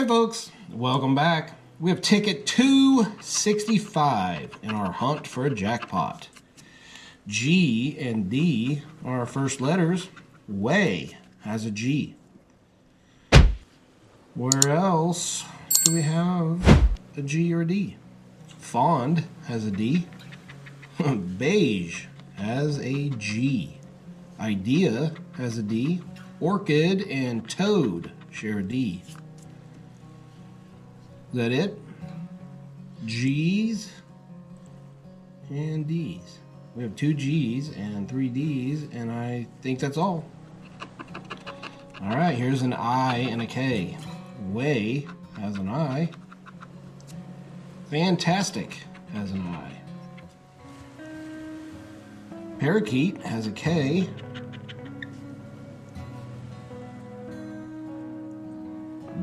Hey folks, welcome back. We have ticket 265 in our hunt for a jackpot. G and D are our first letters. Way has a G. Where else do we have a G or a D? Fond has a D. Beige has a G. Idea has a D. Orchid and toad share a D. Is that it? G's and D's. We have 2 G's and 3 D's, and I think that's all. All right, here's an I and a K. Way has an I. Fantastic has an I. Parakeet has a K.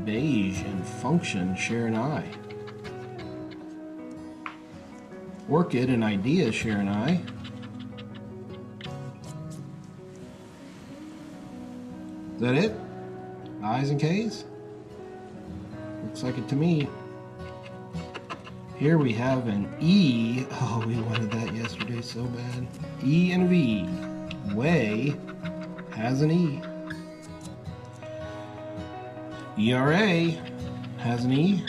Beige and function share an I. Orchid and idea share an I. Is that it? I's and K's? Looks like it to me. Here we have an E. Oh, we wanted that yesterday so bad. E and V. Way has an E. ERA has an E.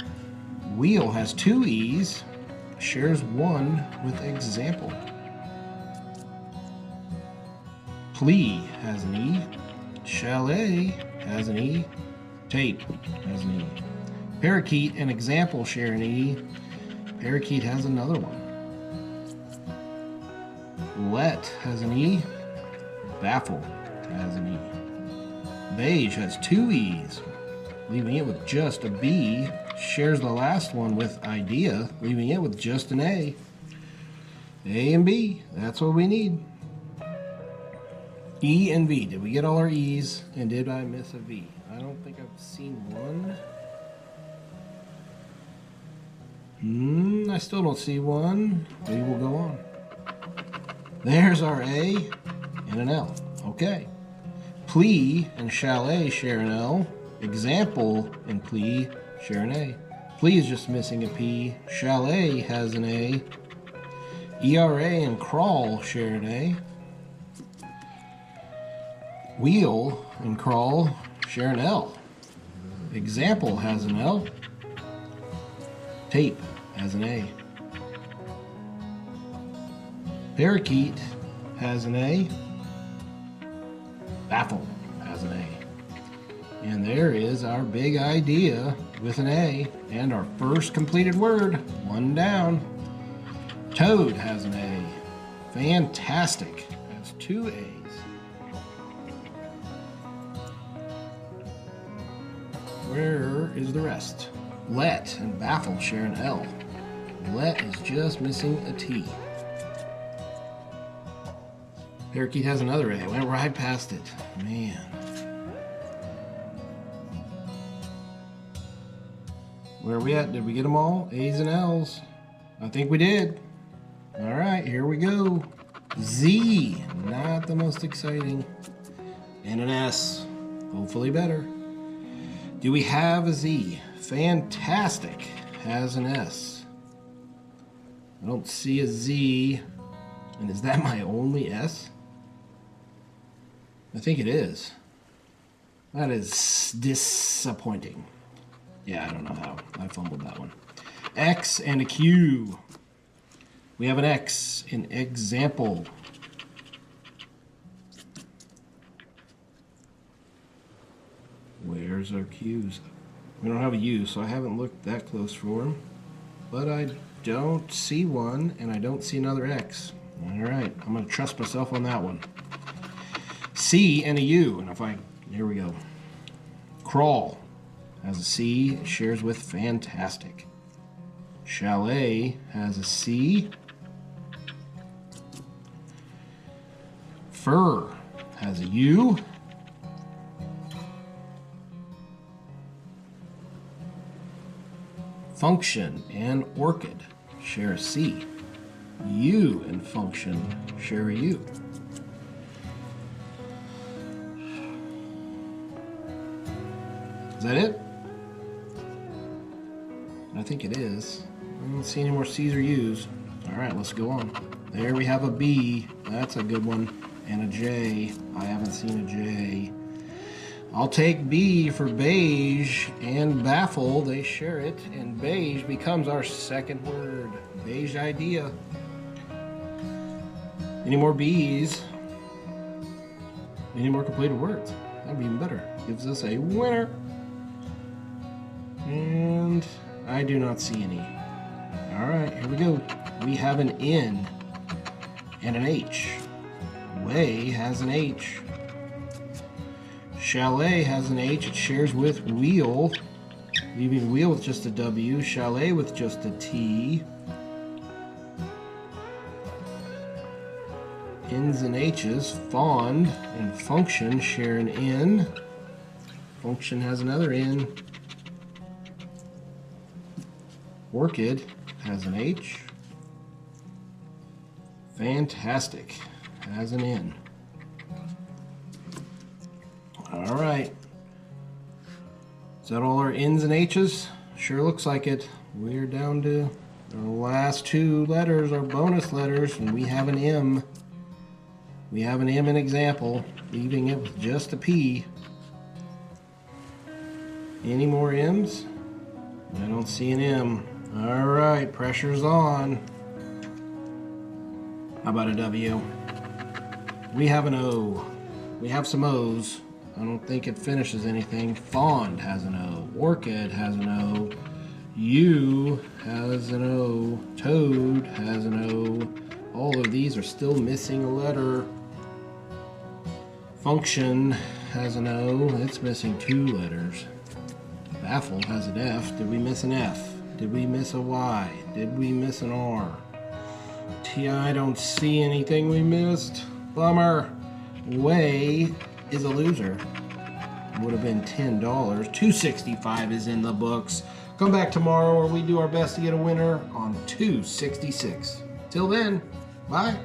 Wheel has 2 E's. Shares one with example. Plea has an E. Chalet has an E. Tape has an E. Parakeet and example share an E. Parakeet has another one. Let has an E. Baffle has an E. Beige has 2 E's, leaving it with just a B. Shares the last one with idea, leaving it with just an A. A and B, that's what we need. E and V. Did we get all our E's? And did I miss a V? I don't think I've seen one. I still don't see one. We will go on. There's our A and an L. Okay. Plea and chalet share an L. Example and plea share an A. Plea is just missing a P. Chalet has an A. ERA and crawl share an A. Wheel and crawl share an L. Example has an L. Tape has an A. Parakeet has an A. Baffle has an A. And there is our big idea with an A and our first completed word, one down. Toad has an A. Fantastic has 2 A's. Where is the rest? Let and baffle share an L. Let is just missing a T. Parakeet has another A. Went right past it. Man. Where are we at? Did we get them all? A's and L's. I think we did. All right, here we go. Z. Not the most exciting. And an S. Hopefully better. Do we have a Z? Fantastic has an S. I don't see a Z. And is that my only S? I think it is. That is disappointing. Yeah, I don't know how. I fumbled that one. X and a Q. We have an X in example. Where's our Q's? We don't have a U, so I haven't looked that close for them. But I don't see one, and I don't see another X. All right, I'm going to trust myself on that one. C and a U, and here we go. Crawl has a C, it shares with fantastic. Chalet has a C. Fur has a U. Function and orchid share a C. U and function share a U. Is that it? I think it is. I don't see any more C's or U's. All right, let's go on. There we have a B. That's a good one. And a J. I haven't seen a J. I'll take B for beige and baffle. They share it, and beige becomes our second word. Beige idea. Any more B's? Any more completed words? That'd be even better. Gives us a winner. And I do not see any. All right, here we go. We have an N and an H. Way has an H. Chalet has an H. It shares with wheel, leaving wheel with just a W. Chalet with just a T. N's and H's. Fond and function share an N. Function has another N. Orchid has an H. Fantastic has an N. All right. Is that all our N's and H's? Sure looks like it. We're down to our last two letters, our bonus letters, and we have an M. We have an M in example, leaving it with just a P. Any more M's? I don't see an M. All right, pressure's on. How about a W? We have an O. We have some O's. I don't think it finishes anything. Fond has an O. Orchid has an O. U has an O. Toad has an O. All of these are still missing a letter. Function has an O. It's missing two letters. Baffle has an F. Did we miss an F? Did we miss a Y? Did we miss an R? T, I don't see anything we missed. Bummer. Way is a loser. Would have been $10. $2.65 is in the books. Come back tomorrow where we do our best to get a winner on $2.66. Till then, bye.